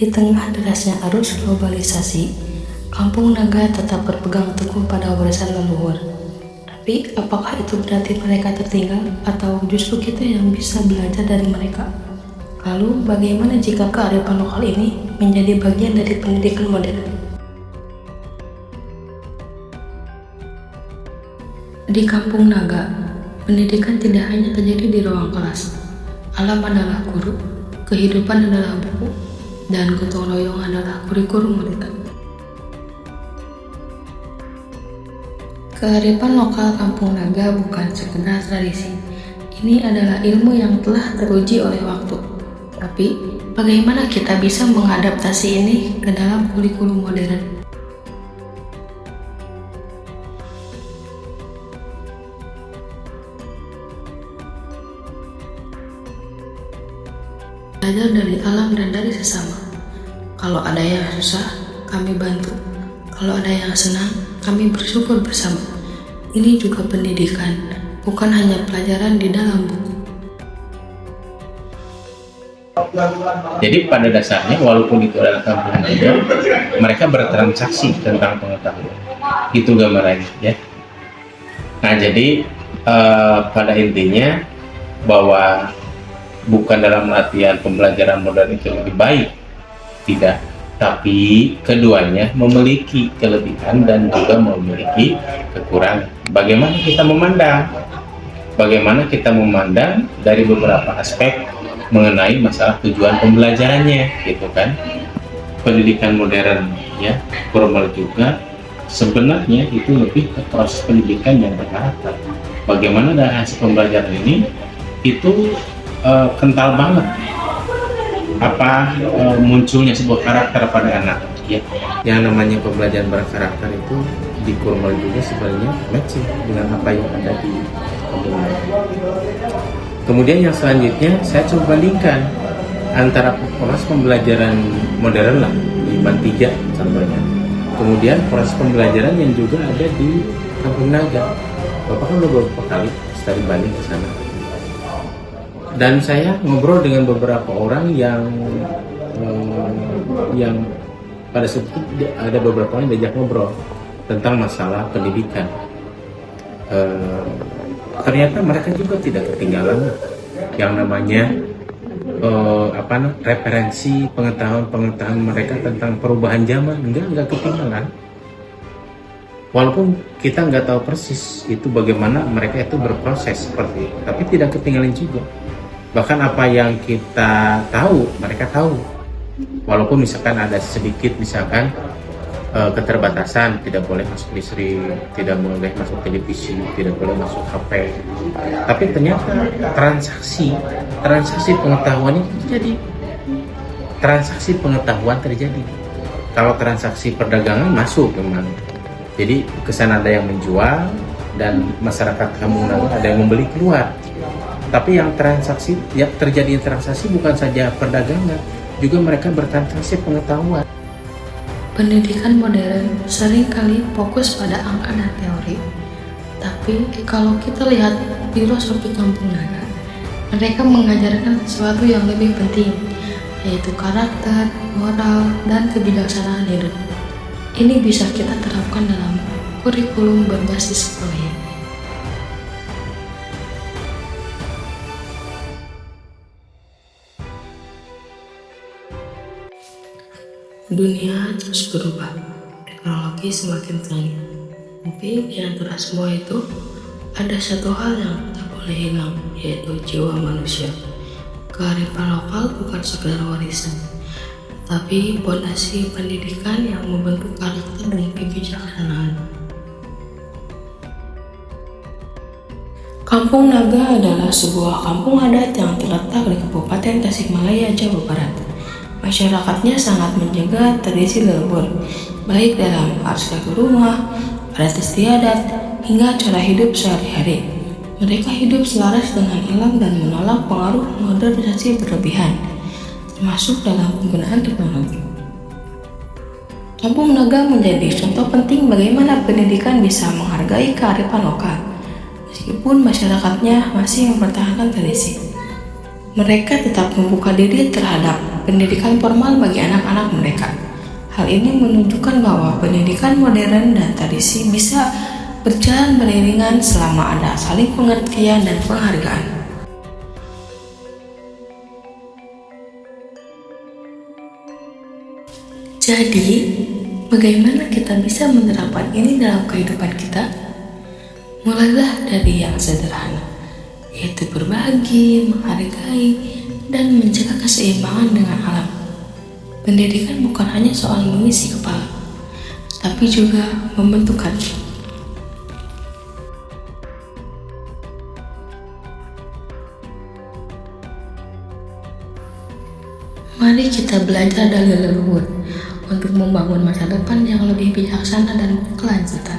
Di tengah derasnya arus globalisasi, Kampung Naga tetap berpegang teguh pada warisan leluhur. Tapi apakah itu berarti mereka tertinggal atau justru kita yang bisa belajar dari mereka? Lalu bagaimana jika kearifan lokal ini menjadi bagian dari pendidikan modern? Di Kampung Naga, pendidikan tidak hanya terjadi di ruang kelas. Alam adalah guru, kehidupan adalah buku, dan gotong royong adalah kurikulum mereka. Kearifan lokal Kampung Naga bukan sekedar tradisi. Ini adalah ilmu yang telah teruji oleh waktu. Tapi, bagaimana kita bisa mengadaptasi ini ke dalam kurikulum modern? Belajar dari alam dan dari sesama. Kalau ada yang susah, kami bantu. Kalau ada yang senang, kami bersyukur bersama. Ini juga pendidikan, bukan hanya pelajaran di dalam buku. Jadi pada dasarnya walaupun itu adalah kampung naga, mereka bertransaksi tentang pengetahuan. Itu gambarannya ya. Nah jadi pada intinya bahwa bukan dalam artian pembelajaran modern itu lebih baik, tidak, tapi keduanya memiliki kelebihan dan juga memiliki kekurangan. Bagaimana kita memandang? Bagaimana kita memandang dari beberapa aspek mengenai masalah tujuan pembelajarannya, gitu kan? Pendidikan modern, ya, formal juga sebenarnya itu lebih ke proses pendidikan yang berkarakter. Bagaimana dari hasil pembelajaran ini itu kental banget munculnya sebuah karakter pada anak ya. Yang namanya pembelajaran berkarakter itu di formal juga sebenarnya matching dengan apa yang ada di pembelajaran. Kemudian yang selanjutnya saya coba bandingkan antara proses pembelajaran modern lah di IPAN 3 contohnya, kemudian proses pembelajaran yang juga ada di Kampung Naga. Bapak kan udah beberapa kali studi banding ke sana. Dan saya ngobrol dengan beberapa orang yang pada saat itu ada beberapa orang yang diajak ngobrol tentang masalah pendidikan. Ternyata mereka juga tidak ketinggalan yang namanya referensi pengetahuan mereka tentang perubahan zaman, enggak ketinggalan. Walaupun kita nggak tahu persis itu bagaimana mereka itu berproses seperti itu, tapi tidak ketinggalan juga. Bahkan apa yang kita tahu, mereka tahu. Walaupun misalkan ada sedikit misalkan keterbatasan, tidak boleh masuk listrik, tidak boleh masuk televisi, tidak boleh masuk HP. Tapi ternyata transaksi pengetahuan itu terjadi. Transaksi pengetahuan terjadi. Kalau transaksi perdagangan masuk memang. Jadi kesana ada yang menjual dan masyarakat Kampung Naga ada yang membeli keluar. Tapi yang terjadi transaksi bukan saja perdagangan, juga mereka bertransaksi pengetahuan. Pendidikan modern seringkali fokus pada angka dan teori. Tapi kalau kita lihat filosofi Kampung Naga, mereka mengajarkan sesuatu yang lebih penting, yaitu karakter, moral, dan kebijaksanaan hidup. Ini bisa kita terapkan dalam kurikulum berbasis proyek. Dunia terus berubah, teknologi semakin canggih. Tapi di antara semua itu, ada satu hal yang tak boleh hilang, yaitu jiwa manusia. Kearifan lokal bukan sekedar warisan, tapi fondasi pendidikan yang membentuk karakter dan kebijaksanaan. Kampung Naga adalah sebuah kampung adat yang terletak di Kabupaten Tasikmalaya, Jawa Barat. Masyarakatnya sangat menjaga tradisi leluhur, baik dalam arsitektur rumah, adat istiadat, hingga cara hidup sehari-hari. Mereka hidup selaras dengan alam dan menolak pengaruh modernisasi berlebihan, termasuk dalam penggunaan teknologi. Kampung Naga menjadi contoh penting bagaimana pendidikan bisa menghargai kearifan lokal, meskipun masyarakatnya masih mempertahankan tradisi. Mereka tetap membuka diri terhadap pendidikan formal bagi anak-anak mereka. Hal ini menunjukkan bahwa pendidikan modern dan tradisi bisa berjalan beriringan selama ada saling pengertian dan penghargaan. Jadi, bagaimana kita bisa menerapkan ini dalam kehidupan kita? Mulailah dari yang sederhana, yaitu berbagi, menghargai, dan menjaga keseimbangan dengan alam. Pendidikan bukan hanya soal mengisi kepala, tapi juga membentuk hati. Mari kita belajar dari leluhur untuk membangun masa depan yang lebih bijaksana dan berkelanjutan.